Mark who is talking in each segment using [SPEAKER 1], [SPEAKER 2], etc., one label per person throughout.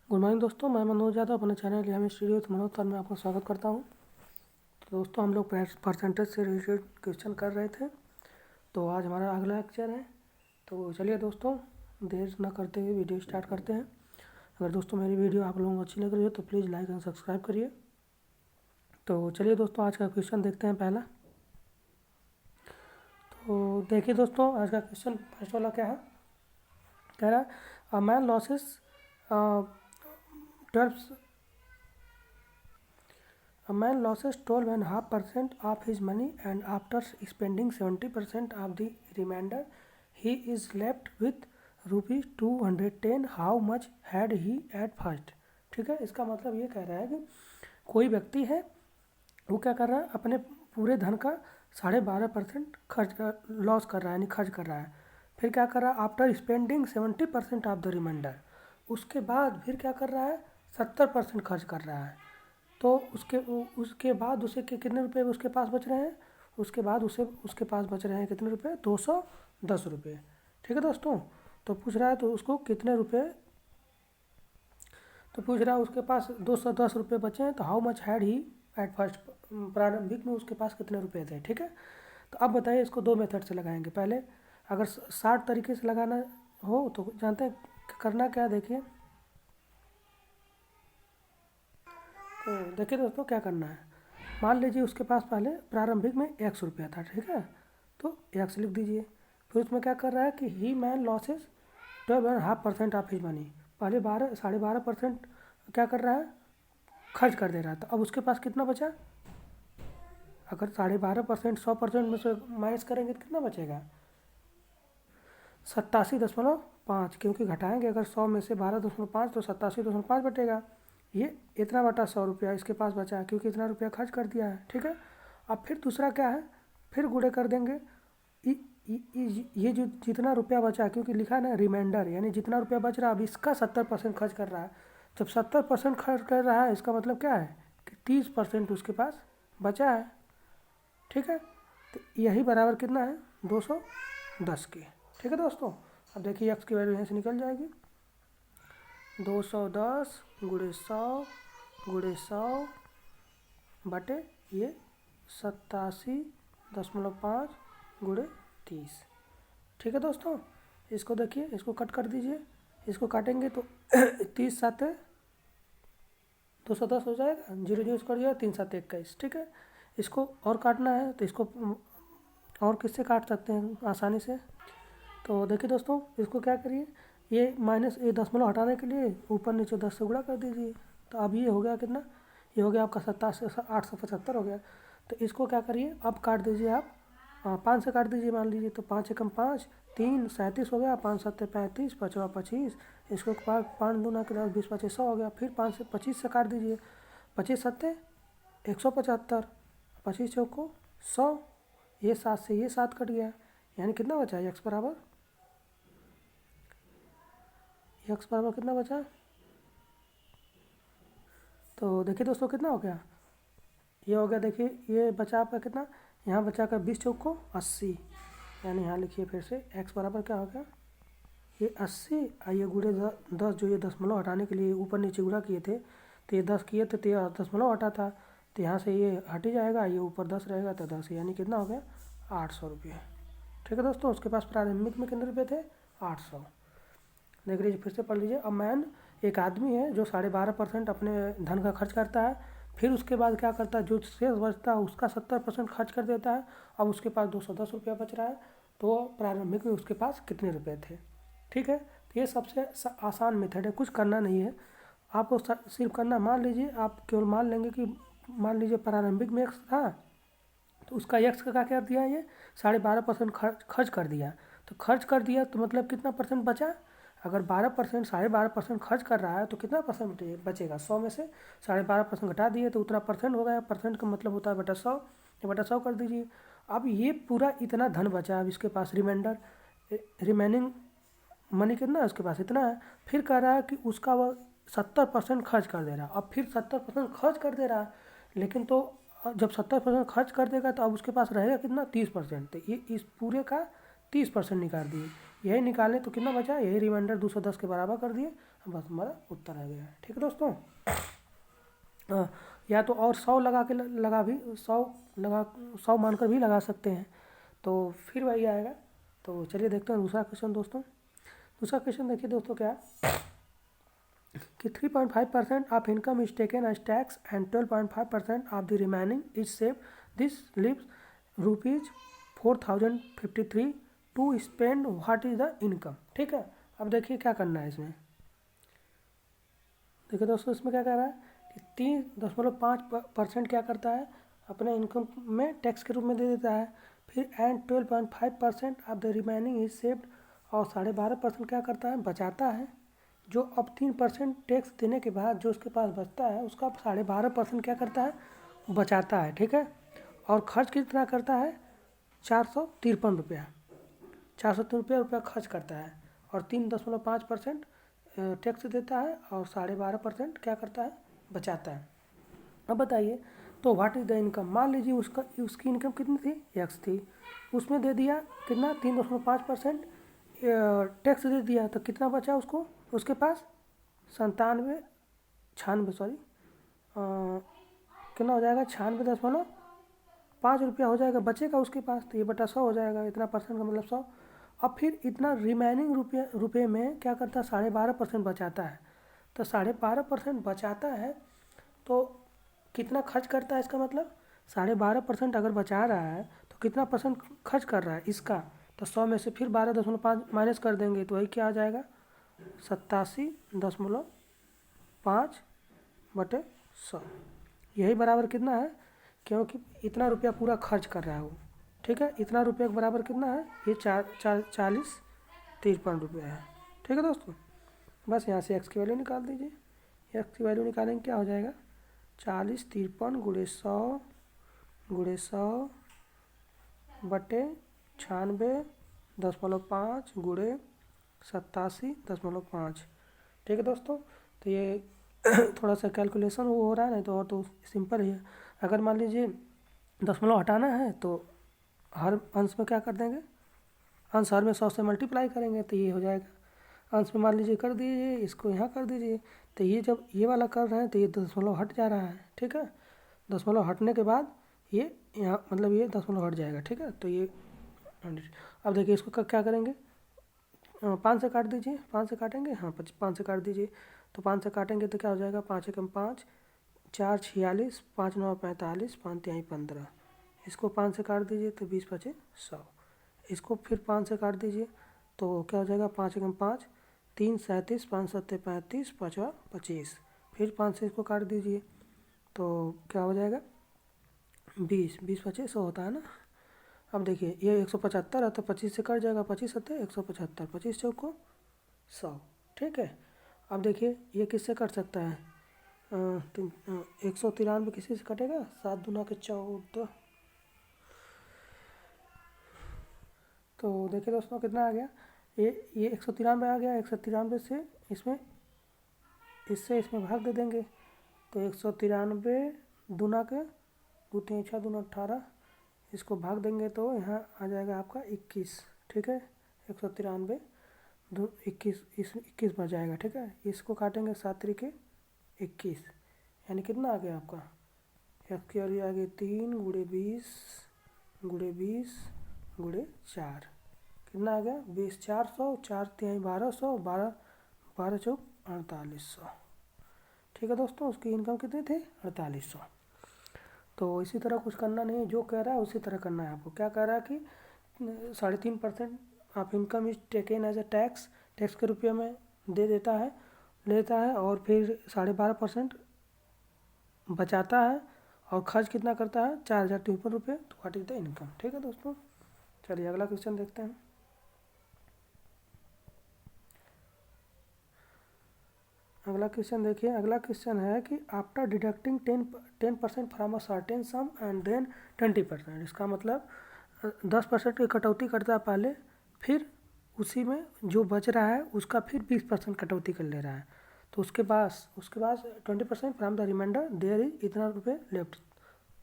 [SPEAKER 1] Good morning दोस्तों, मैं मनोज यादव अपने चैनल यामी स्टूडियो मनोज सर में आपका स्वागत करता हूं। तो दोस्तों हम लोग परसेंटेज से रिलेटेड क्वेश्चन कर रहे थे। तो आज हमारा अगला लेक्चर है। तो चलिए दोस्तों, देर न करते हुए वीडियो स्टार्ट करते हैं। अगर दोस्तों मेरी वीडियो आप लोगों को अच्छी लग रही है तो प्लीज़ लाइक एंड सब्सक्राइब करिए। तो चलिए दोस्तों, आज का क्वेश्चन देखते हैं पहला। तो देखिए दोस्तों, आज का क्वेश्चन फर्स्ट वाला क्या है। कह रहा है a man losses 12 A man loses 12.5% of his money, and after spending 70% of the remainder, he is left with rupees 210. How much had he at first? ठीक है, इसका मतलब ये कह रहा है कि कोई व्यक्ति है, वो क्या कर रहा है, अपने पूरे धन का 12.5% खर्च लॉस कर रहा है, यानी खर्च कर रहा है। फिर क्या कर रहा है, after spending 70% of the reminder, उसके बाद फिर क्या कर रहा है, 70% खर्च कर रहा है। तो उसके बाद उसे कितने रुपए उसके पास बच रहे हैं, उसके पास बच रहे हैं कितने रुपए, 210 रुपये। ठीक है दोस्तों। तो पूछ रहा है तो उसको कितने रुपए, तो पूछ रहा है उसके पास 210 रुपये बचे हैं। तो how much had he at first, प्रारंभिक में उसके पास कितने रुपए थे। ठीक है। तो अब बताइए, इसको दो मेथड से लगाएंगे। पहले अगर 60 तरीके से लगाना हो तो जानते हैं करना क्या, देखिए। तो देखिए दोस्तों, क्या करना है। मान लीजिए उसके पास पहले प्रारंभिक में 100 रुपया था। ठीक है, तो 100 लिख दीजिए। फिर उसमें क्या कर रहा है कि he man loses 12.5% of his money, पहले 12.5% क्या कर रहा है, खर्च कर दे रहा था। अब उसके पास कितना बचा, अगर 12.5% 100% में से माइनस करेंगे तो कितना बचेगा, 87.5, क्योंकि घटाएंगे अगर 100 में से 12.5 तो 87.5 बटेगा। ये इतना बटा 100 रुपया इसके पास बचा है, क्योंकि इतना रुपया खर्च कर दिया है। ठीक है। अब फिर दूसरा क्या है, फिर गुणे कर देंगे। ये जो जितना रुपया बचा है, क्योंकि लिखा है ना रिमाइंडर, यानी जितना रुपया बच रहा है अब इसका 70% खर्च कर रहा है। जब 70% खर्च कर रहा है, इसका मतलब क्या है कि 30% उसके पास बचा है। ठीक है। तो यही बराबर कितना है, 210 के। ठीक है दोस्तों। अब देखिए एक्स की वैल्यू यहाँ से निकल जाएगी, 210 गुणे 100 बटे ये 87.5 गुणे 30। ठीक है दोस्तों। इसको देखिए, इसको कट कर दीजिए। इसको काटेंगे तो 30 साते 210 हो जाएगा, 0 0 कट जाएगा, 3 7 21। ठीक है। इसको और काटना है तो इसको और किससे काट सकते हैं आसानी से। तो देखिए दोस्तों, इसको क्या करिए, ये माइनस ये दशमलव हटाने के लिए ऊपर नीचे 10 से गुणा कर दीजिए। तो अब ये हो गया कितना, ये हो गया आपका 875 हो गया। तो इसको क्या करिए, अब काट दीजिए आप, 5 से काट दीजिए। मान लीजिए तो 5 एकम 5, 3 37 हो गया, 5 सत्ते 35, 5 25। इसको 5 दूना के 10, 20 25 100 हो गया। फिर 5 से 25 से काट दीजिए, 25 सत्ते 175, 25 चौको 100, ये 7 से ये 7 कट गया, यानी कितना बचा, एक्स बराबर कितना बचा। तो देखिए दोस्तों कितना हो गया, ये हो गया। देखिए ये बचा आपका कितना, यहाँ बचा कर 20 चौको 80, यानी यहाँ लिखिए फिर से एक्स बराबर क्या हो गया, ये 80। ये गुणे 10, जो ये दशमलव हटाने के लिए ऊपर नीचे गुणा किए थे, तो ये 10 किए थे तो ये दशमलव हटा था, तो यहाँ से ये हट ही जाएगा, ये ऊपर 10 रहेगा तो 10, यानी कितना हो गया, 800 रुपये। ठीक है दोस्तों, उसके पास प्रारंभिक में कितने रुपये थे, 800। देख लीजिए, फिर से पढ़ लीजिए। अ मैन, एक आदमी है जो 12.5% अपने धन का खर्च करता है। फिर उसके बाद क्या करता है, जो शेष बचता है उसका 70% खर्च कर देता है। अब उसके पास 210 रुपया बच रहा है। तो प्रारंभिक में उसके पास कितने रुपए थे। ठीक है। तो ये सबसे आसान मेथड है, कुछ करना नहीं है आपको, सिर्फ करना, मान लीजिए आप केवल मान लेंगे कि मान लीजिए प्रारंभिक में एक्स था, तो उसका एक्स का क्या कर दिया, ये 12.5% खर्च कर दिया। तो खर्च कर दिया तो मतलब कितना परसेंट बचा, अगर 12%, 12.5% खर्च कर रहा है तो कितना परसेंट बचेगा, 100 में से 12.5% घटा दिए तो उतना परसेंट हो गया। परसेंट का मतलब होता है बटा 100, ये बटा 100 कर दीजिए। अब ये पूरा इतना धन बचा, अब इसके पास रिमेनिंग मनी कितना है, उसके पास इतना है। फिर कह रहा है कि उसका वह 70% खर्च कर दे रहा है। अब फिर 70% खर्च कर दे रहा है, लेकिन तो जब 70% खर्च कर देगा तो अब उसके पास रहेगा कितना, 30%। तो ये इस पूरे का 30% निकाल दिए, यही निकालें तो कितना बचा, यही रिमाइंडर 210 के बराबर कर दिए। बस हमारा उत्तर आ गया। ठीक है दोस्तों, या तो और 100 लगा के लगा भी 100 मानकर भी लगा सकते हैं, तो फिर वही आएगा। तो चलिए देखते हैं दूसरा क्वेश्चन दोस्तों। दूसरा क्वेश्चन देखिए दोस्तों क्या कि 3.5% of income is taken as tax and 12.5% of the remaining is save, this leaves ₹4053 to spend, what is the income. ठीक है, अब देखिए क्या करना है इसमें। देखिए दोस्तों इसमें क्या कह रहा है कि 3.5% क्या करता है अपने इनकम में टैक्स के रूप में दे देता है, फिर and 12.5% of the remaining is saved, और 12.5% क्या करता है बचाता है, जो अब 3% टैक्स देने के बाद जो उसके पास बचता है उसका 12.5% क्या करता है बचाता है। ठीक है, और खर्च कितना करता है 453 रुपया, 453 रुपया खर्च करता है, और 3.5% टैक्स देता है, और 12.5% क्या करता है बचाता है। अब बताइए तो व्हाट इज़ द इनकम। मान लीजिए उसकी इनकम कितनी थी एक्स थी, उसमें दे दिया कितना 3.5% टैक्स दे दिया, तो कितना बचा उसको उसके पास 96 कितना हो जाएगा 96.5 रुपया हो जाएगा बचेगा उसके पास, तो ये बटा 100 हो जाएगा, इतना परसेंट का मतलब 100। अब फिर इतना रिमेनिंग रुपये में क्या करता है 12.5% बचाता है, तो 12.5% बचाता है तो कितना खर्च करता है, इसका मतलब 12.5% अगर बचा रहा है तो कितना परसेंट खर्च कर रहा है इसका, तो 100 में से फिर 12.5 माइनस कर देंगे, तो वही क्या आ जाएगा 87.5/100, यही बराबर कितना है, क्योंकि इतना रुपया पूरा खर्च कर रहा है वो। ठीक है, इतना रुपये के बराबर कितना है ये 4053 रुपया है। ठीक है दोस्तों, बस यहाँ से एक्स की वैल्यू निकाल दीजिए। एक्स की वैल्यू निकालेंगे क्या हो जाएगा 4053 × 100 × 100 बटे 96.5 × 87.5। ठीक है दोस्तों, तो ये थोड़ा सा कैलकुलेशन वो हो रहा है, नहीं तो और तो सिंपल ही है। अगर मान लीजिए दशमलव हटाना है तो हर अंश में क्या कर देंगे, अंश हर में 100 से मल्टीप्लाई करेंगे, तो ये हो जाएगा। अंश में मान लीजिए कर दीजिए, इसको यहाँ कर दीजिए, तो ये जब ये वाला कर रहे हैं तो ये दशमलव हट जा रहा है। ठीक है, दशमलव हटने के बाद ये यहाँ मतलब ये दशमलव हट जाएगा। ठीक है, तो ये 100। अब देखिए इसको क्या करेंगे 5 से काट दीजिए, 5 से काटेंगे, हाँ 5 से काट दीजिए, तो 5 से काटेंगे तो क्या हो जाएगा 5 एकम 5, 4 46, 5 9 45, 5 तिहाई 15, इसको 5 से काट दीजिए तो 20 बचे 100, इसको फिर 5 से काट दीजिए तो क्या हो जाएगा 5 एकम 5, 3 37, 5 7 35, 5 25, फिर 5 से इसको काट दीजिए तो क्या हो जाएगा 20, 20 बचे 100 होता है ना। अब देखिए ये 175 है तो 25 से कट जाएगा, 25 सत्ते 175, 25 चौको 100। ठीक है, अब देखिए ये किससे कट सकता है 193 किसी से कटेगा, 7 दूना के 14, तो देखिए दोस्तों कितना आ गया ये 193 आ गया। 193 से इसमें भाग दे देंगे, तो 193 दूना के 2 3 6 दूना 18, इसको भाग देंगे तो यहाँ आ जाएगा आपका 21। ठीक है, 193 21 बच जाएगा। ठीक है, इसको काटेंगे 7 3 21, यानी कितना आ गया आपका एक्स की वैल्यू आ गई 3 × 20 × 20 × 4, कितना आ गया 20 400, 4 तिहाई 1200, 12 12 चौक 4800। ठीक है दोस्तों, उसकी इनकम कितनी थी 4800। तो इसी तरह कुछ करना नहीं है, जो कह रहा है उसी तरह करना है आपको। क्या कह रहा है कि 3.5% of income is taken as a tax के रुपये में दे देता है लेता है, और फिर 12.5% बचाता है, और खर्च कितना करता है 4053 रुपये, तो व्हाट इज द इनकम। ठीक है दोस्तों, चलिए अगला क्वेश्चन देखते हैं। अगला क्वेश्चन देखिए, अगला क्वेश्चन है कि after deducting 10% from a certain sum and then 20%, इसका मतलब 10% की कटौती करता है पहले, फिर उसी में जो बच रहा है उसका फिर 20% कटौती कर ले रहा है, तो उसके बाद 20% from the reminder there is इतना रुपये लेफ्ट,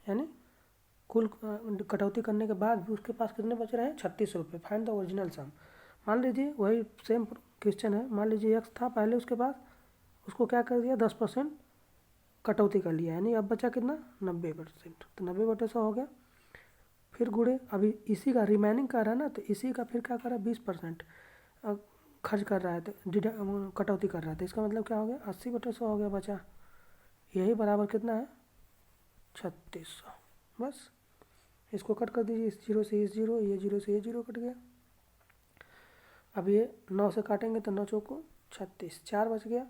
[SPEAKER 1] यानी कुल कटौती करने के बाद भी उसके पास कितने बच रहे हैं 36 रुपये। फाइंड द ओरिजिनल सम। मान लीजिए वही सेम क्वेश्चन है, मान लीजिए एक्स था पहले, उसके बाद उसको क्या कर दिया 10% कटौती कर लिया, यानी अब बचा कितना 90%, तो 90/100 हो गया। फिर गुणे अभी इसी का रिमेनिंग कर रहा है ना, तो इसी का फिर क्या कर रहा है 20% खर्च कर रहा है, तो कटौती कर रहा है, तो इसका मतलब क्या हो गया 80/100 हो गया बचा, यही बराबर कितना है 3600। बस इसको कट कर दीजिए, इस जीरो से इस जीरो, ये जीरो से ये जीरो कट गया। अब ये 9 से काटेंगे तो 9 चौको 36, 4 बच गया,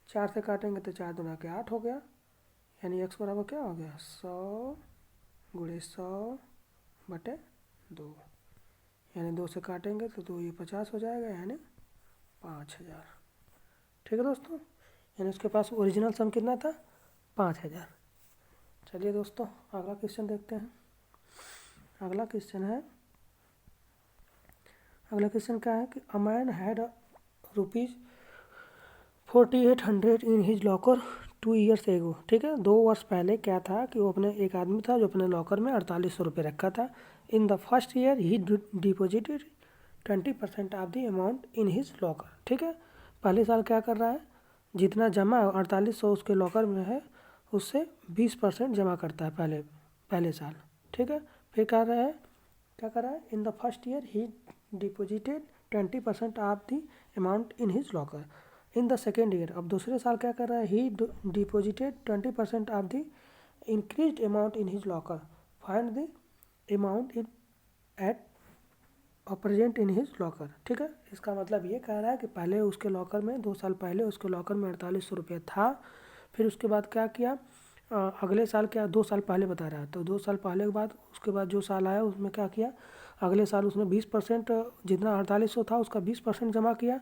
[SPEAKER 1] 4 से काटेंगे तो 4 दूना के 8 हो गया, यानी x बराबर क्या हो गया 100 गुणे 100/2, यानी 2 से काटेंगे तो 2 ये 50 हो जाएगा, यानी 5000। ठीक है दोस्तों, यानी उसके पास ओरिजिनल सम कितना था 5000। चलिए दोस्तों अगला क्वेश्चन देखते हैं। अगला क्वेश्चन क्या है कि a man had ₹4800 in his locker 2 years एगो। ठीक है, 2 वर्ष पहले क्या था कि वो अपने एक आदमी था जो अपने लॉकर में 4800 रुपये रखा था। In the first year he deposited 20% of the amount in his locker. ठीक है, पहले साल क्या कर रहा है, जितना जमा 4800 उसके लॉकर में है उससे 20% जमा करता है पहले साल। ठीक है, फिर क्या कर रहा है in the first year he deposited 20% of the amount in his locker. In the second year, अब दूसरे साल क्या कर रहा है, ही deposited 20% of the increase amount in his locker, find the amount in at present in his locker. ठीक है, इसका मतलब ये कह रहा है कि पहले उसके लॉकर में 2 साल पहले उसके लॉकर में 4800 रुपये था, फिर उसके बाद क्या किया, अगले साल क्या 2 साल पहले बता रहा है, तो 2 साल पहले के बाद उसके बाद जो साल आया उसमें क्या किया, अगले साल उसने 20% जितना 4800 था उसका 20% जमा किया।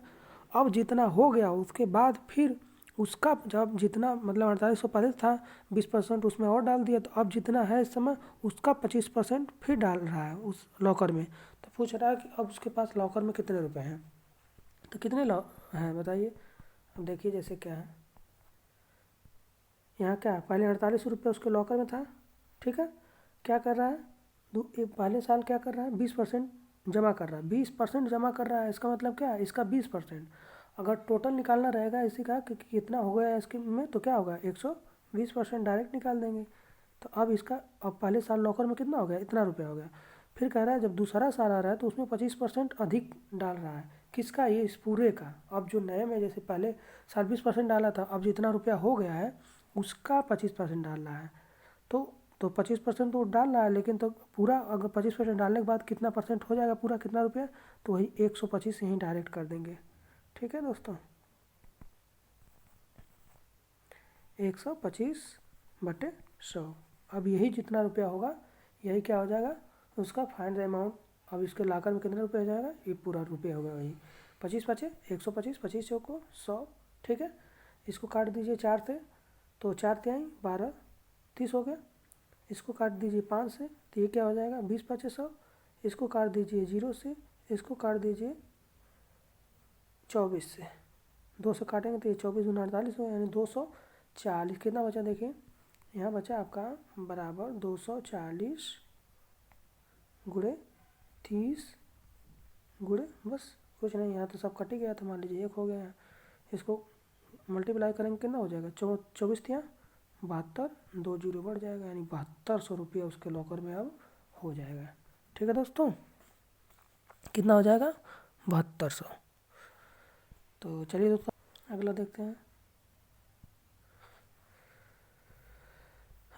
[SPEAKER 1] अब जितना हो गया उसके बाद फिर उसका जब जितना मतलब 4800 पहले था 20% उसमें और डाल दिया, तो अब जितना है इस समय उसका 25% फिर डाल रहा है उस लॉकर में। तो पूछ रहा है कि अब उसके पास लॉकर में कितने रुपए हैं, तो कितने हैं बताइए। अब देखिए जैसे क्या है, यहाँ क्या है, पहले 4800 रुपये उसके लॉकर में था। ठीक है, क्या कर रहा है पहले साल क्या कर रहा है 20% जमा कर रहा है, 20% जमा कर रहा है, इसका मतलब क्या है इसका 20%। अगर टोटल निकालना रहेगा इसी का कि कितना हो गया इसके में, तो क्या होगा 120% डायरेक्ट निकाल देंगे। तो अब इसका अब पहले साल लॉकर में कितना हो गया, इतना रुपया हो गया। फिर कह रहा है जब दूसरा साल आ रहा है तो उसमें 25% अधिक डाल रहा है, किसका, ये इस पूरे का। अब जो नए में जैसे पहले साल 20% डाला था, अब जितना रुपया हो गया है उसका 25% डाल रहा है। तो 25% तो डाल रहा है, लेकिन तो पूरा अगर 25% डालने के बाद कितना परसेंट हो जाएगा पूरा कितना रुपया, तो वही 125 यहीं डायरेक्ट कर देंगे। ठीक है दोस्तों, 125/100। अब यही जितना रुपया होगा यही क्या हो जाएगा उसका फाइंड द अमाउंट। अब इसके लाकर में कितना रुपया हो जाएगा, ये पूरा रुपया होगा वही 25 बचे 125, 25 चौको 100। ठीक है, इसको काट दीजिए 4 से, तो 4 तिहाई 12 30 हो गया। इसको काट दीजिए 5 से, तो ये क्या हो जाएगा 20 बचे 100। इसको काट दीजिए 0 से, इसको काट दीजिए 24 से, 2 से काटेंगे तो ये 24 गुना 48 हो, यानी 240। कितना बचा देखिए, यहाँ बचा आपका बराबर 240 गुणे 30 गुणे, बस कुछ नहीं, यहाँ तो सब कट ही गया था, मान लीजिए 1 हो गया है। इसको मल्टीप्लाई करेंगे कितना हो जाएगा 24 तिया 72, 2 जीरो बढ़ जाएगा, यानी 7200 रुपया उसके लॉकर में अब हो जाएगा। ठीक है दोस्तों, कितना हो जाएगा 7200। तो चलिए दोस्तों अगला देखते हैं।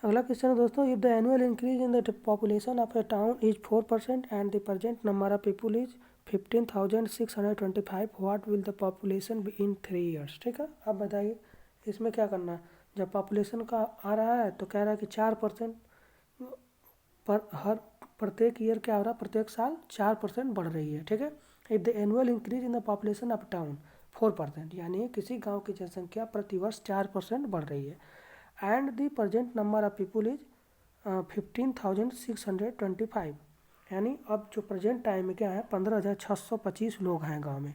[SPEAKER 1] अगला क्वेश्चन है दोस्तों, if the annual increase in the population of a town is 4% and the present number of people is 15,625, what will the population be in 3 years। ठीक है, अब बताइए इसमें क्या करना है। जब पॉपुलेशन का आ रहा है तो कह रहा है कि 4% पर प्रत्येक ईयर क्या हो रहा है, प्रत्येक साल 4% बढ़ रही है। ठीक है, if the annual increase in the population of town 4%, यानी किसी गांव की जनसंख्या प्रतिवर्ष 4% बढ़ रही है, and the present number of people is 15,625, यानी अब जो प्रेजेंट टाइम में क्या है 15,625 लोग हैं गांव में।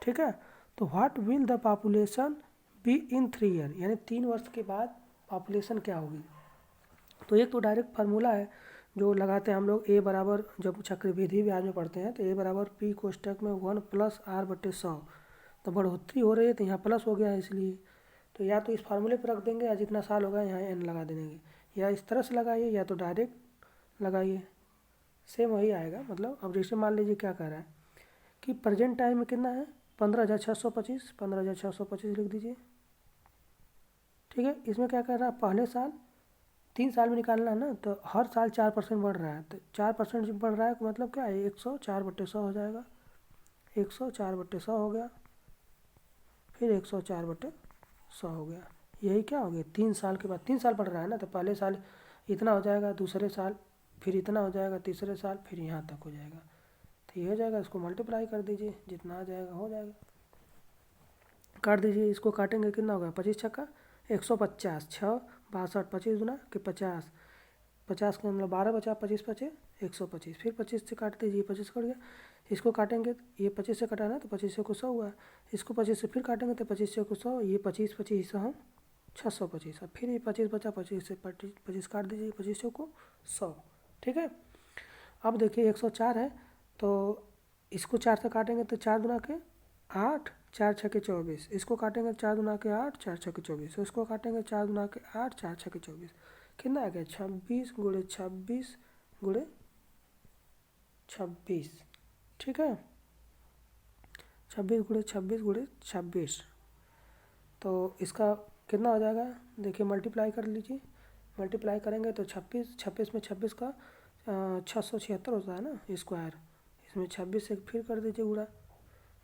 [SPEAKER 1] ठीक है, तो what will the population be in 3 year, यानी 3 वर्ष के बाद पॉपुलेशन क्या होगी। तो एक तो डायरेक्ट फार्मूला है जो लगाते हैं हम लोग, ए बराबर जब चक्रवृद्धि ब्याज में पढ़ते हैं तो ए बराबर पी कोष्टक में 1 + r/100। तो बढ़ोतरी हो रही है तो यहाँ प्लस हो गया है इसलिए, तो या तो इस फार्मूले पर रख देंगे, या जितना साल होगा यहाँ n लगा देंगे, या इस तरह से लगाइए या तो डायरेक्ट लगाइए, सेम वही आएगा। मतलब अब जैसे मान लीजिए क्या कह रहा है कि प्रेजेंट टाइम में कितना है 15,625, 15,625 लिख दीजिए। ठीक है, इसमें क्या कर रहा है, पहले साल 3 साल में निकालना है ना, तो हर साल 4% बढ़ रहा है, तो 4% जब बढ़ रहा है तो मतलब क्या है 104/100 हो जाएगा, 104/100 हो गया, फिर 104/100 हो गया। यही क्या हो गया 3 साल के बाद, 3 साल बढ़ रहा है ना, तो पहले साल इतना हो जाएगा, दूसरे साल फिर इतना हो जाएगा, तीसरे साल फिर यहाँ तक हो जाएगा। तो ये हो जाएगा, इसको मल्टीप्लाई कर दीजिए, जितना आ जाएगा हो जाएगा। काट दीजिए, इसको काटेंगे कितना होगा 25×6 150, 6 62, 25 गुना कि 50, 50 का मतलब 12 बचा, 25×5 125, फिर 25 से काट दीजिए, 25 कट गया। इसको काटेंगे, ये 25 से कटा ना, तो 25 से को 100 हुआ। इसको 25 से फिर काटेंगे तो 25 से को 100, ये 25 हम 625, अब फिर ये 25 बचा, 25 से 25 काट दीजिए, 25 से को 100। ठीक है, अब देखिए 104 है, तो इसको 4 से काटेंगे तो 4 दूना के 8, 4 छके 24, इसको काटेंगे 4 दूना के 8, 4 छके 24, इसको काटेंगे 4 दूना के 8, 4 छके 24, कितना आ गया 26 गुणे 26 गुणे 26। ठीक है, 26 गुणे 26 गुणे 26, तो इसका कितना हो जाएगा, देखिए मल्टीप्लाई कर लीजिए। मल्टीप्लाई करेंगे तो 26 में 26 का 676 होता है ना स्क्वायर, इसमें 26 से फिर कर दीजिए गुणा,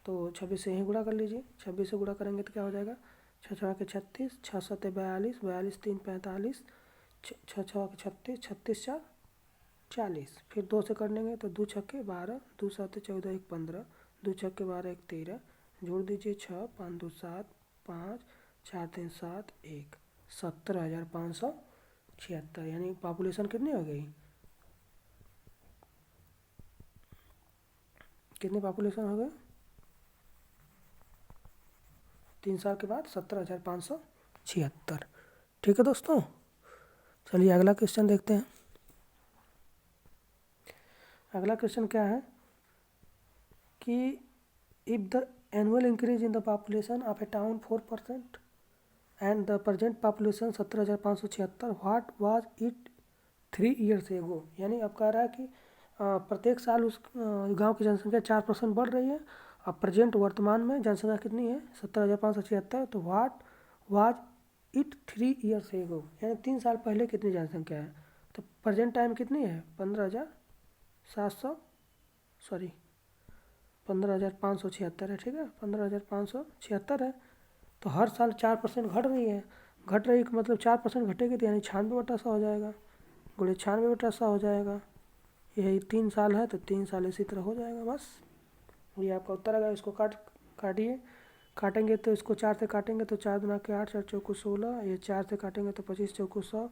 [SPEAKER 1] तो 26 से ही गुणा कर लीजिए। 26 से गुणा करेंगे तो क्या हो जाएगा 6 6 के 36, 6 7 42, 42 3 45, 6 6 के 36, 36 4 40, फिर 2 से कर लेंगे तो 2 छक्के 12, 2 7 14 1 15, 2 छक्के 12 1 13, जोड़ दीजिए 6 5 2 7 5 4 3 7 1, 17,576, यानी पॉपुलेशन कितनी हो गई, कितनी पॉपुलेशन हो गई 3 साल के बाद 17,576। ठीक है दोस्तों, चलिए अगला क्वेश्चन देखते हैं। अगला क्वेश्चन क्या है कि if the annual increase in the population of a town 4% and the present population 17,576, what was it 3 years ago. यानी अब कह रहा है कि प्रत्येक साल उस गांव की जनसंख्या 4% बढ़ रही है, अब प्रेजेंट वर्तमान में जनसंख्या कितनी है 17,576, तो what was it 3 years ago, यानी 3 साल पहले कितनी जनसंख्या है, तो प्रेजेंट टाइम कितनी है 15,576 है। ठीक है, 15,576 है, तो हर साल 4% घट रही है, घट रही का मतलब 4% घटेगी तो यानी 96/100 हो जाएगा, गुणे 96/100 हो जाएगा। यही 3 साल है तो 3 साल इसी तरह हो जाएगा। बस ये आपका उत्तर आएगा। इसको काटिए, काटेंगे तो इसको 4 से काटेंगे तो 4 दूना के 8, 4 चौको 16, ये 4 से काटेंगे तो 25 चौको 100,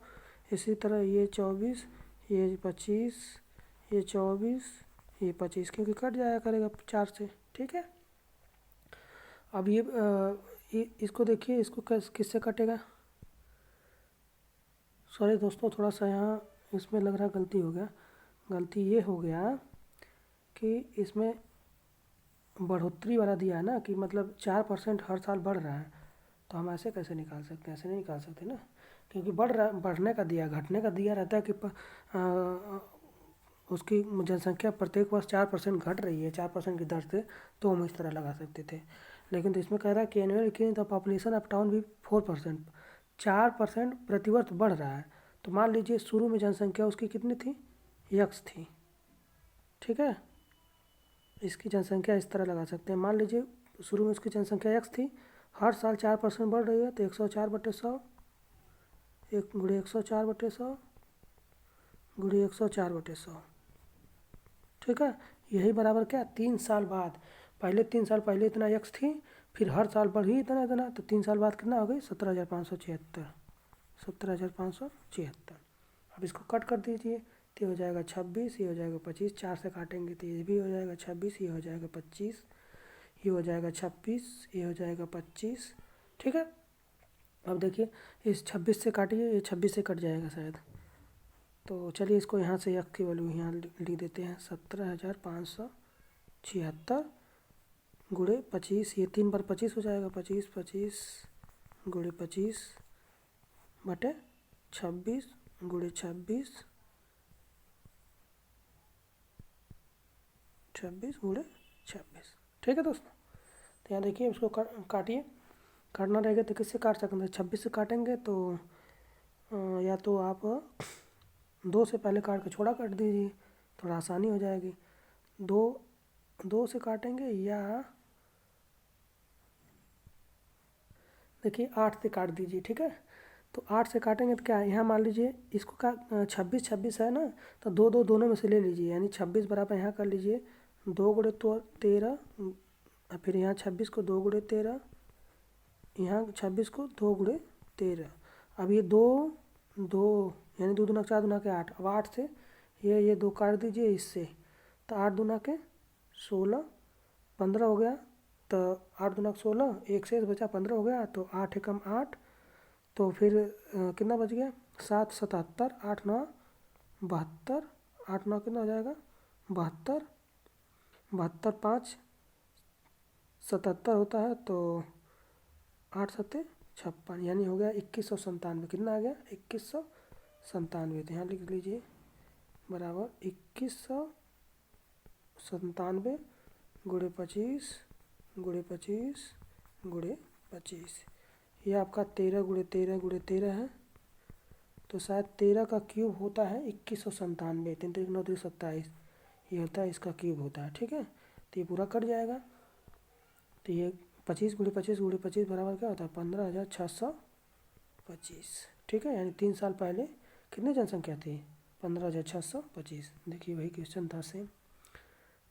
[SPEAKER 1] इसी तरह ये 24, ये 25, ये 24, ये 25, क्योंकि कट जाया करेगा 4 से। ठीक है, अब ये इसको देखिए, इसको किससे कटेगा, सॉरी दोस्तों थोड़ा सा यहाँ इसमें लग रहा गलती हो गया। गलती ये हो गया कि इसमें बढ़ोतरी वाला दिया है ना, कि मतलब 4% हर साल बढ़ रहा है, तो हम ऐसे कैसे निकाल सकते हैं, ऐसे नहीं निकाल सकते ना, क्योंकि बढ़ने का दिया, घटने का दिया रहता है कि उसकी जनसंख्या प्रत्येक वर्ष 4% घट रही है 4% की दर से, तो हम इस तरह लगा सकते थे। लेकिन तो इसमें कह रहा है कि annual increase the population of town भी 4%, 4% प्रतिवर्ष बढ़ रहा है। तो मान लीजिए शुरू में जनसंख्या उसकी कितनी थी, यक्स थी। ठीक है, इसकी जनसंख्या इस तरह लगा सकते हैं, मान लीजिए शुरू में उसकी जनसंख्या यक्स थी, हर साल 4% बढ़ रही है, तो 104/100, 1 गुणे 104/100 गुणे 104/100। ठीक है, यही बराबर क्या 3 साल बाद, पहले 3 साल पहले इतना यक्स थी, फिर हर साल बढ़ी इतना इतना, तो 3 साल बाद कितना हो गई 17,576, 17,576। अब इसको कट कर दीजिए, तो ये हो जाएगा 26, ये हो जाएगा 25, 4 से काटेंगे तो ये भी हो जाएगा 26, ये हो जाएगा 25, ये हो जाएगा 26, ये हो जाएगा 25। ठीक है, अब देखिए इस 26 से काटिए, ये 26 से कट जाएगा शायद, तो चलिए इसको यहाँ से यक्स की वैल्यू यहाँ लिख देते हैं 17,576 गुणे 25, ये 3 बार 25 हो जाएगा, 25 25 गुणे 25 बटे 26 गुणे 26 गुणे 26। ठीक है दोस्तों, तो यहाँ देखिए इसको काटिए। काटना रहेगा तो किससे काट सकते हैं? 26 से काटेंगे तो या तो आप 2 से पहले काट के छोड़ा काट दीजिए, थोड़ा आसानी हो जाएगी। 2 से काटेंगे या देखिए 8 से काट दीजिए। ठीक है, तो 8 से काटेंगे तो क्या है, यहाँ मान लीजिए इसको का 26 है ना, तो 2 दोनों में से ले लीजिए, यानी 26 बराबर यहाँ कर लीजिए 2 गुणे 13, फिर यहाँ 26 को 2 गुणे 13, यहाँ 26 को 2 गुणे 13। अब ये 2 यानी 2 दूना 4 दूना के 8। अब 8 से ये 2 काट दीजिए इससे, तो 8 दूना के 16, 15 हो गया। तो 8 दूना 16, एक शेष बचा 15 हो गया, तो 8 एकम 8, तो फिर कितना बच गया 7 77, 8 9 72, 8 9 कितना हो जाएगा 72, 72 5 77 होता है, तो 8 7 56, यानी हो गया 2197। कितना आ गया 2197। तो यहाँ लिख लीजिए बराबर 2197 गुणे 25 गुणे 25 गुणे 25। ये आपका 13 गुणे 13 गुणे 13 है, तो शायद 13 का क्यूब होता है 2197, 3 3 9 27, ये होता है इसका क्यूब होता है। ठीक है, तो ये पूरा कट जाएगा। तो ये 25 गुणे 25 गुणे 25 बराबर क्या होता है 15,625। ठीक है, यानी 3 साल पहले कितनी जनसंख्या थी 15,625। देखिए वही क्वेश्चन था सेम।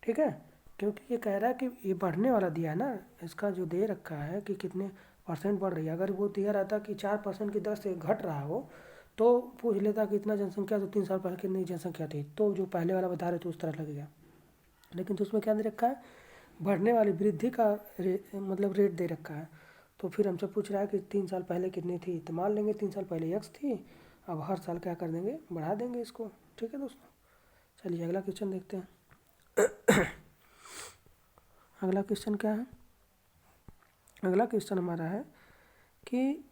[SPEAKER 1] ठीक है, क्योंकि ये कह रहा है कि ये बढ़ने वाला दिया है ना, इसका जो दे रखा है कि कितने % बढ़ रही है। अगर वो दिया रहता कि 4% की दर से घट रहा हो तो पूछ लेता कि इतना जनसंख्या, तो 3 साल पहले कितनी जनसंख्या थी, तो जो पहले वाला बता रहे थे उस तरह लगेगा। लेकिन तो उसमें क्या दे रखा है, बढ़ने वाली वृद्धि का मतलब रेट दे रखा है। तो फिर हमसे पूछ रहा है कि 3 साल पहले कितनी थी, तो मान लेंगे 3 साल पहले x थी, अब हर साल क्या कर देंगे बढ़ा देंगे इसको। ठीक है दोस्तों, चलिए अगला क्वेश्चन देखते हैं। अगला क्वेश्चन क्या है, अगला क्वेश्चन हमारा है कि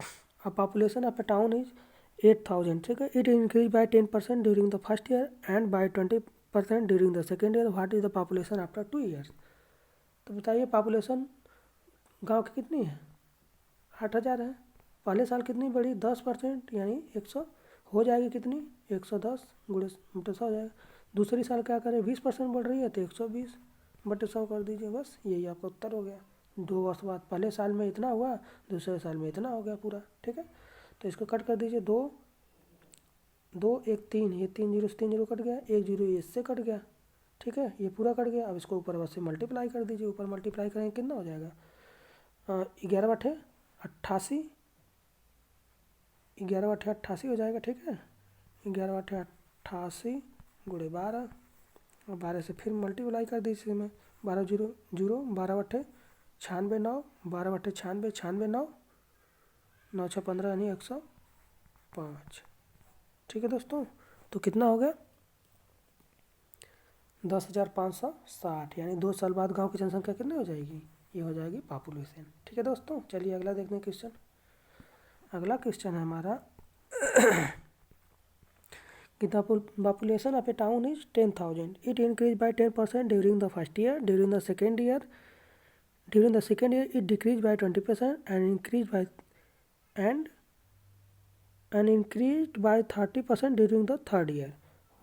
[SPEAKER 1] a population of a town is 8000। ठीक है, it increase by 10% during the first year and by 20% during the second year. What is the population after 2 years. तो बताइए पॉपुलेशन गांव की कितनी है 8000 है। पहले साल कितनी बढ़ी 10%, यानी 100 हो जाएगी कितनी 110 गुणे 100 हो जाएगा। दूसरी साल क्या करें 20% बढ़ रही है, तो 120 बटे 100 कर दीजिए, बस यही आपका उत्तर हो गया। 2 वर्ष बाद पहले साल में इतना हुआ, दूसरे साल में इतना हो गया पूरा। ठीक है, तो इसको कट कर दीजिए, 2 2 1 3, ये 3 जीरो से 3 जीरो कट गया, 1 जीरो इससे कट गया। ठीक है, ये पूरा कट गया। अब इसको ऊपर बस से मल्टीप्लाई कर दीजिए, ऊपर मल्टीप्लाई करेंगे कितना हो जाएगा 11 बटे 88, 11 बटे 88 हो जाएगा। ठीक है, 11 बटे 88 गुणे 12, और 12 से फिर मल्टीप्लाई कर दीजिए में 12 जीरो जीरो, 12 बटे 96 9, 12 बटे 96 96 9 9 6 15, यानी 105। ठीक है दोस्तों, तो कितना हो गया 10,560, यानी 2 साल बाद गांव की जनसंख्या कितनी हो जाएगी, ये हो जाएगी पॉपुलेशन। ठीक है दोस्तों, चलिए अगला देखते हैं क्वेश्चन। अगला क्वेश्चन है हमारा कि the population of a town is 10,000, it increase by 10% during the first year, during the second year it decrease by 20% and increased by 30% during the third year.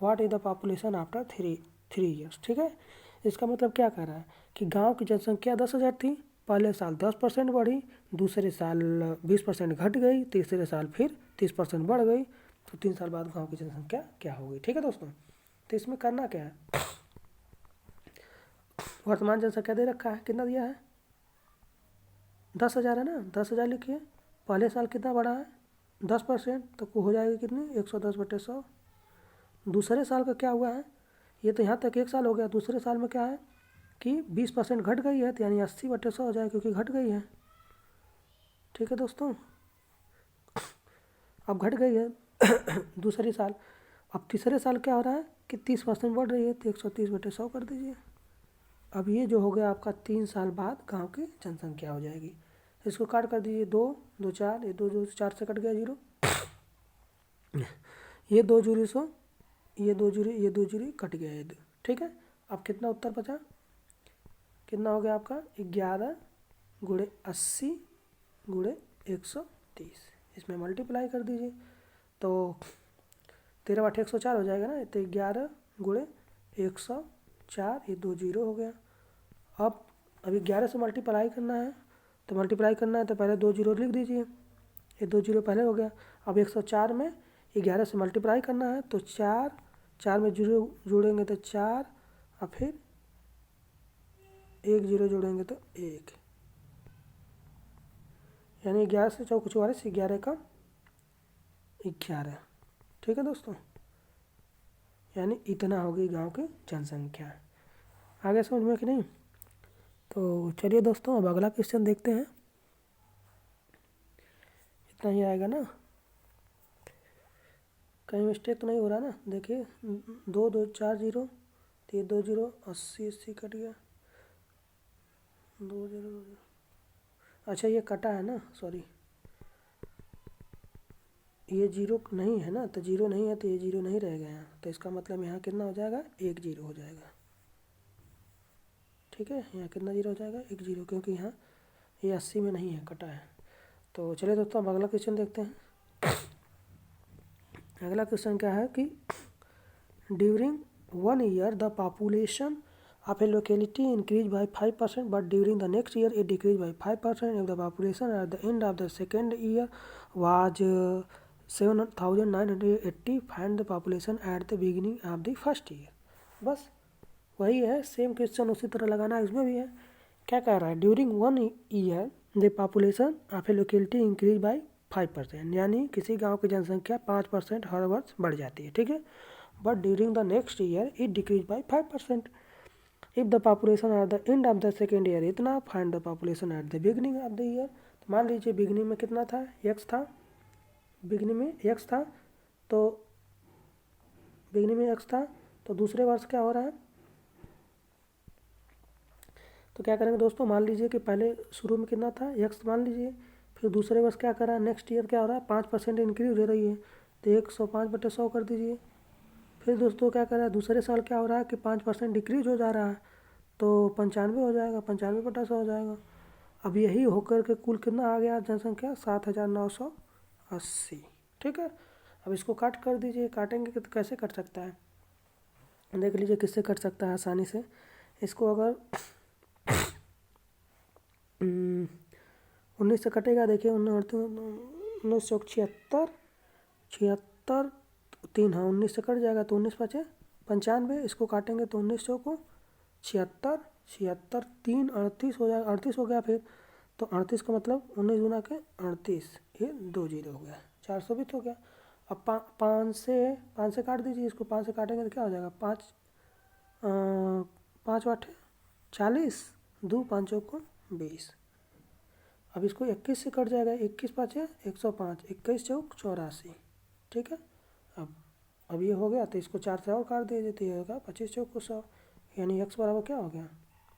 [SPEAKER 1] What is the population after 3 years. ठीक है, इसका मतलब क्या कह रहा है कि गांव की जनसंख्या 10,000 थी, पहले साल 10% बढ़ी, दूसरे साल 20% घट गई, तीसरे साल फिर 30% बढ़ गई, तो 3 साल बाद गांव की जनसंख्या क्या होगी। ठीक है दोस्तों, तो इसमें करना क्या है, वर्तमान जनसंख्या दे रखा है, कितना दिया है 10,000 है ना, 10,000 लिखिए। पहले साल कितना बढ़ा है 10%, तो हो जाएगी कितनी 110 बटे 100। दूसरे साल का क्या हुआ है, ये तो यहाँ तक 1 साल हो गया, दूसरे साल में क्या है कि 20% घट गई है, तो यानी 80 बटे 100 हो जाएगा, क्योंकि घट गई है। ठीक है दोस्तों, अब घट गई है दूसरे साल। अब तीसरे साल क्या हो रहा है कि 30% बढ़ रही है, तो 130 बटे 100 कर दीजिए। अब ये जो हो गया आपका 3 साल बाद गांव की जनसंख्या हो जाएगी। इसको काट कर दीजिए, 2 2 4, ये 2 2 4 से कट गया 0, ये 2 जीरो सो, ये 2 जीरो, ये 2 जीरो कट गया, ये ठीक है। अब कितना उत्तर बचा, कितना हो गया आपका 11 गुणे 80 गुणे 130, इसमें मल्टीप्लाई कर दीजिए तो 13 8 104 हो जाएगा ना। तो 11 गुणे 104, ये 2 जीरो हो गया। अब अभी 11 से मल्टीप्लाई करना है, तो मल्टीप्लाई करना है तो पहले 2 जीरो लिख दीजिए, ये 2 जीरो पहले हो गया। अब 104 में 11 से मल्टीप्लाई करना है तो 4 में जीरो जोड़ेंगे तो 4, और फिर 1 जीरो जोड़ेंगे तो 1, यानी 11 से 4 44, 11 का 11, ठीक है दोस्तों। यानी इतना होगी गांव की जनसंख्या। आगे समझ में कि नहीं? तो चलिए दोस्तों, अब अगला क्वेश्चन देखते हैं। इतना ही आएगा ना, कहीं मिस्टेक तो नहीं हो रहा ना? देखिए 2 2 4 जीरो, तो ये 2 जीरो 80 80 कट गया, 2 जीरो 2 जीरो, अच्छा ये कटा है ना, सॉरी ये जीरो नहीं है ना, तो जीरो नहीं है तो ये जीरो नहीं रहेगा यहाँ, तो इसका मतलब यहाँ कितना हो जाएगा, 1 जीरो हो जाएगा, ठीक है। यहाँ कितना जीरो हो जाएगा, 1 जीरो, क्योंकि यहाँ ये 80 में नहीं है, कटा है। तो चलिए दोस्तों, अब अगला क्वेश्चन देखते हैं। अगला क्वेश्चन क्या है कि during 1 year the population of a locality increased by 5%, but during the next year it decreased by 5%. If the population at the end of the second year was 7,980, find the population at the beginning of the first year. बस वही है, same question उसी तरह लगाना है, इसमें भी है। क्या कह रहा है, during 1 year the population of A locality increase by 5%, यानी किसी गांव की जनसंख्या 5% हर वर्ष बढ़ जाती है, ठीक है। But during the next year it decreases by 5%। If the population at the end of the second year इतना, find the population at the beginning of the year. तो मान लीजिए बिगनिंग में कितना था, एक्स था, बिगनिंग में एक्स था, तो बिगनिंग में एक्स था, तो दूसरे वर्ष क्या हो रहा है, तो क्या करेंगे दोस्तों, मान लीजिए कि पहले शुरू में कितना था, एक्स मान लीजिए, फिर दूसरे वर्ष क्या कर रहा है, नेक्स्ट ईयर क्या हो रहा है, 5% इंक्रीज हो रही है, तो 105/100 कर दीजिए। फिर दोस्तों क्या कर रहा है, दूसरे साल क्या हो रहा है कि 5% डिक्रीज हो जा रहा है, तो 95 हो जाएगा, 95/100 हो जाएगा। अब यही होकर के कुल कितना आ गया जनसंख्या, 7,980, ठीक है। अब इसको काट कर दीजिए, काटेंगे तो कैसे कट सकता है, देख लीजिए किससे कट सकता है आसानी से। इसको अगर 19 से कटेगा, देखिए 1976, 76 3, हाँ 19 से कट जाएगा तो 19 5 95, इसको काटेंगे तो 19 को 76 76 3 38 हो जाएगा, 38 हो गया। फिर तो 38 का मतलब 19 गुना के 38, ये 2 जीरो हो गया, 420 हो गया। अब 5 से काट दीजिए, इसको 5 से काटेंगे तो क्या हो जाएगा, 5 8 40, 2 5 को 20। अब इसको 21 से कट जाएगा, 21 5 105, 21 चौक 84, ठीक है। अब ये हो गया, तो इसको 4 से और काट दीजिए, तो ये होगा 25 चौक को 100, यानी x बराबर क्या हो गया,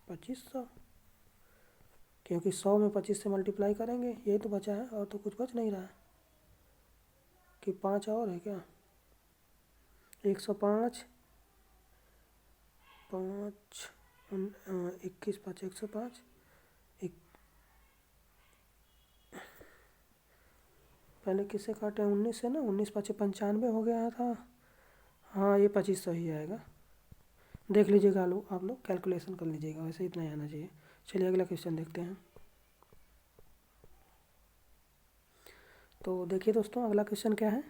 [SPEAKER 1] 2500, क्योंकि 100 में 25 से मल्टीप्लाई करेंगे, यही तो बचा है, और तो कुछ बच नहीं रहा है कि 5 और है क्या, 105 5 21 5 105, पहले किससे काटे, 19 से ना, 19 5 95 हो गया था, हाँ ये 2500 ही आएगा। देख लीजिएगा आप लोग कैलकुलेशन कर लीजिएगा, वैसे इतना ही आना चाहिए। चलिए अगला क्वेश्चन देखते हैं। तो देखिए दोस्तों, अगला क्वेश्चन क्या है,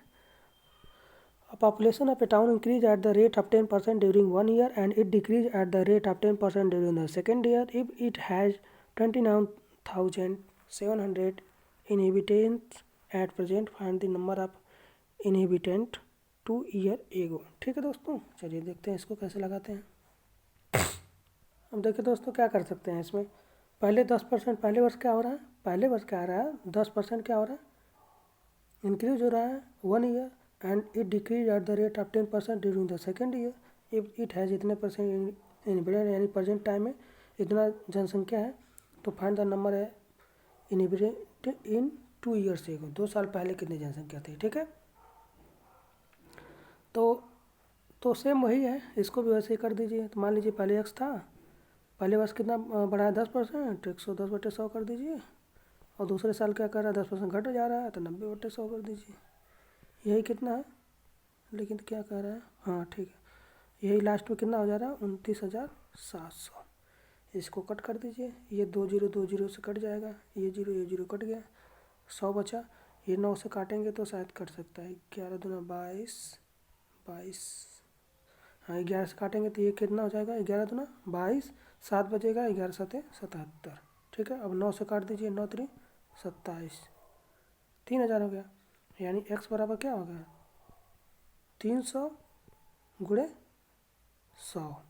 [SPEAKER 1] अ population of a town increase at the rate of 10% during 1 year and it decrease at the rate of 10% during the second year if it has 29,700 inhabitants at present, find the number of inhabitant 2 year एगो। ठीक है दोस्तों, चलिए देखते हैं इसको कैसे लगाते हैं। अब देखिए दोस्तों, क्या कर सकते हैं इसमें, पहले 10%, पहले वर्ष क्या हो रहा है, पहले वर्ष क्या आ रहा है, 10% क्या हो रहा है, इंक्रीज हो रहा है 1 year and it decrease at the rate of 10% during the second year if it has इतने परसेंट इनहेबिटेंट, यानी प्रेजेंट टाइम में इतना जनसंख्या है, तो फाइंड द नंबर है इनहिबिटेड इन 2 ईयर्स एगो, 2 साल पहले कितनी जनसंख्या थी, ठीक है। तो सेम वही है, इसको भी वैसे ही कर दीजिए। तो मान लीजिए पहले x था, पहले वर्ष कितना बढ़ा है 10%, 110/100 कर दीजिए। और दूसरे साल क्या कर रहा है, 10% घट जा रहा है, तो 90/100 कर दीजिए। यही कितना है, लेकिन क्या कह रहा है, हाँ ठीक है, यही लास्ट में कितना हो जा रहा है, 29,700। इसको कट कर दीजिए, ये 2 0 से कट जाएगा, ये जीरो कट गया, 100 बचा। ये 9 से काटेंगे तो शायद कट सकता है, 11 दूना 22, हाँ 11 से काटेंगे तो ये कितना हो जाएगा, 11 दूना 22, 7 बचेगा, 11 7 77, ठीक है। अब 9 से काट दीजिए, 9 3 27, 3,000 हो गया। यानी x बराबर क्या हो गया, 300 गुणे 100,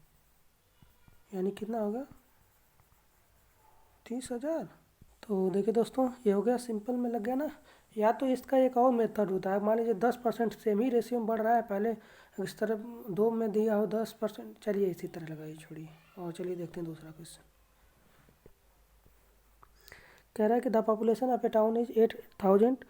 [SPEAKER 1] यानी कितना होगा, 30,000। तो देखिए दोस्तों, ये हो गया, सिंपल में लग गया ना। या तो इसका एक और मेथड होता है, मान लीजिए 10% सेम ही रेशियो में बढ़ रहा है, पहले इस तरह 2 में दिया हो 10%, चलिए इसी तरह लगाइए, छोड़िए। और चलिए देखते हैं दूसरा क्वेश्चन। कह रहा है कि the population of a town is 8,000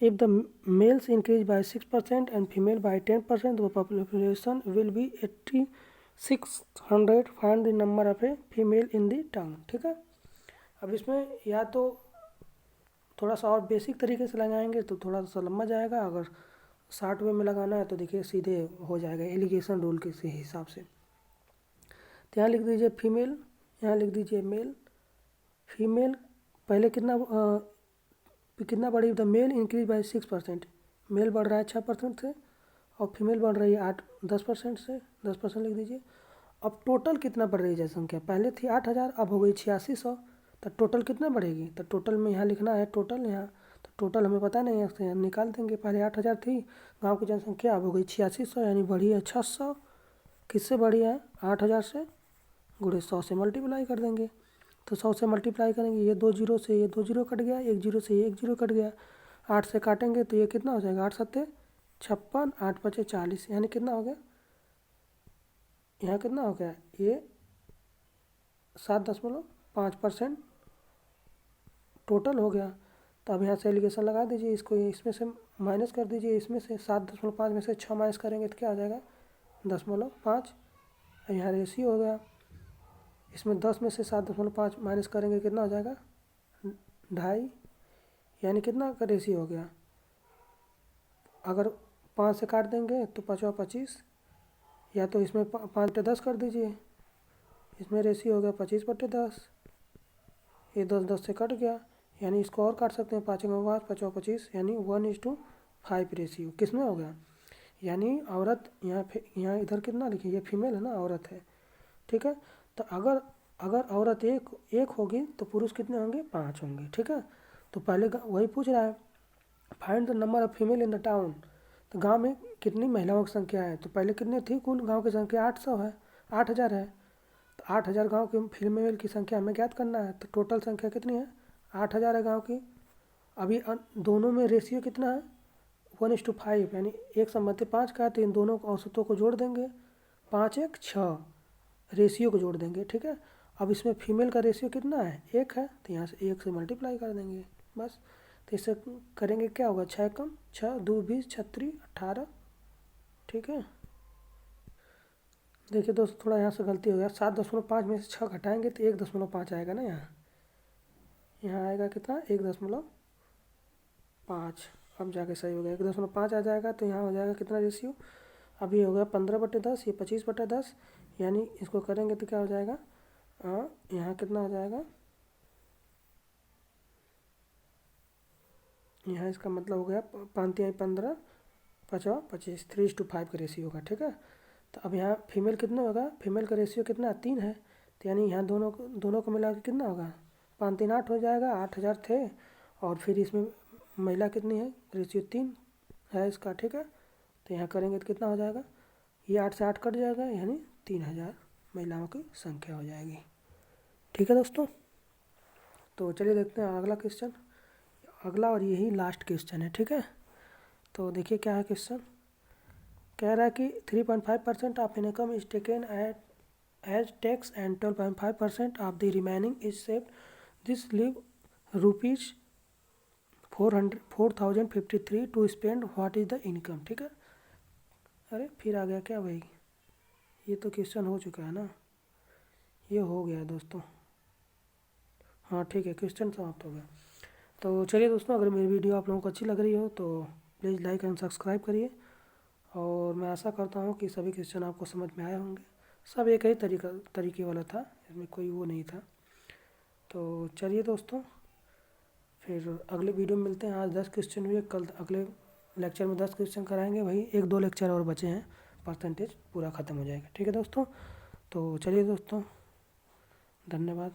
[SPEAKER 1] if the males increase by 6% and female by 10%, the population will be 8,600, find the number of a female in the town, ठीक है। अब इसमें या तो थोड़ा सा और बेसिक तरीके से लगाएंगे तो थोड़ा सा लंबा जाएगा, अगर शॉर्ट वे में लगाना है तो देखिए सीधे हो जाएगा एलिगेशन रूल के से हिसाब से। तो यहाँ लिख दीजिए फीमेल, यहाँ लिख दीजिए मेल। फीमेल पहले कितना बढ़ी, the male increase by 6%, male बढ़ रहा है 6% से, और फीमेल बढ़ रही है 10% से, 10% लिख दीजिए। अब टोटल कितना बढ़ रही है जनसंख्या, पहले थी 8,000, अब हो गई 8600, तो टोटल कितना बढ़ेगी, तो टोटल में यहाँ लिखना है टोटल, यहाँ तो टोटल हमें पता नहीं है, तो यहाँ निकाल देंगे। पहले 8,000 थी गांव की जनसंख्या, अब हो गई 8600, यानी बढ़ी है 600। किससे बढ़ी है, 8,000 से, गुणे 100 से मल्टीप्लाई कर देंगे। तो 100 से मल्टीप्लाई करेंगे, ये 2 जीरो से ये 2 जीरो कट गया, 1 जीरो से ये 1 जीरो कट गया, 8 से काटेंगे तो ये कितना हो जाएगा, 8 7 56, 8 5 40, यानी कितना हो गया, यहाँ कितना हो गया, ये 7.5% टोटल हो गया। तो अब यहाँ से एलिगेशन लगा दीजिए, इसको इसमें से माइनस कर दीजिए, इसमें से 7.5 में से 6 माइनस करेंगे तो क्या हो जाएगा, 0.5। यहाँ रेशियो हो गया, इसमें 10 में से 7.5 माइनस करेंगे कितना हो जाएगा, 2.5, यानी कितना का रेशियो हो गया। अगर 5 से काट देंगे तो 5 और 25, या तो इसमें 5/10 कर दीजिए, इसमें रेशियो हो गया 25/10, ये 10 से कट गया, यानी इसको और काट सकते हैं, 5 में 5, 5 और 25, यानी 1:5 रेशियो किस में हो गया, यानी औरत, यहाँ इधर कितना लिखिए, ये फीमेल है ना, औरत है, ठीक है। तो अगर औरत एक होगी तो पुरुष कितने होंगे, 5 होंगे, ठीक है। तो पहले वही पूछ रहा है, find the number of female in the town, तो गांव में कितनी महिलाओं की संख्या है, तो पहले कितनी थी, कुल गांव की संख्या 800 है, 8,000 है, तो 8,000 गाँव की फीमेल की संख्या हमें ज्ञात करना है। तो टोटल संख्या कितनी है, 8,000 है गाँव की। अभी दोनों में रेशियो कितना है, 1:5, यानी 1/5 का है, तो इन दोनों औसतों को जोड़ देंगे, 5 1 6 रेशियो को जोड़ देंगे, ठीक है। अब इसमें फीमेल का रेशियो कितना है, 1 है, तो यहाँ से 1 से मल्टीप्लाई कर देंगे बस। तो इससे करेंगे क्या होगा, 6 कम 6 2 20 36 18, ठीक है। देखिए दोस्तों, थोड़ा यहाँ से गलती हो गया, 7.5 में से 6 घटाएंगे तो 1.5 आएगा ना, यहाँ आएगा कितना, 1.5, अब जाके सही हो गया, 1.5 आ जाएगा। तो यहाँ हो जाएगा कितना रेशियो, अभी हो गया 15/10, ये 25/10, यानी इसको करेंगे तो क्या हो जाएगा, यहाँ कितना हो जाएगा, यहाँ इसका मतलब हो गया 5×15 5 और 25, 3:5 का रेशियो होगा, ठीक है। तो अब यहाँ फीमेल कितना होगा, फीमेल का रेशियो कितना 3 है, तो यानी यहाँ दोनों को मिला के कितना होगा, 5 3 8 हो जाएगा, 8,000 थे, और फिर इसमें महिला कितनी है, रेशियो 3 है इसका, ठीक है। तो यहाँ करेंगे तो कितना हो जाएगा, ये 8 से 8 कट जाएगा, यानी 3,000 महिलाओं की संख्या हो जाएगी, ठीक है दोस्तों। तो चलिए देखते हैं अगला क्वेश्चन, अगला और यही लास्ट क्वेश्चन है, ठीक है। तो देखिए क्या है क्वेश्चन, कह रहा है कि 3.5% of income is taken as tax and 12.5% of the remaining is saved, this leave rupees 4053 to spend, what is the income. ठीक है, अरे फिर आ गया क्या भाई, ये तो क्वेश्चन हो चुका है ना, ये हो गया दोस्तों। हाँ ठीक है, क्वेश्चन समाप्त हो गया। तो चलिए दोस्तों, अगर मेरी वीडियो आप लोगों को अच्छी लग रही हो तो प्लीज़ लाइक एंड सब्सक्राइब करिए। और मैं आशा करता हूँ कि सभी क्वेश्चन आपको समझ में आए होंगे। सब एक ही तरीके वाला था, इसमें कोई वो नहीं था। तो चलिए दोस्तों, फिर अगले वीडियो में मिलते हैं। आज 10 क्वेश्चन हुए, कल अगले लेक्चर में 10 क्वेश्चन कराएंगे। वही 1-2 लेक्चर और बचे हैं, परसेंटेज पूरा ख़त्म हो जाएगा। ठीक है दोस्तों, तो चलिए दोस्तों, धन्यवाद।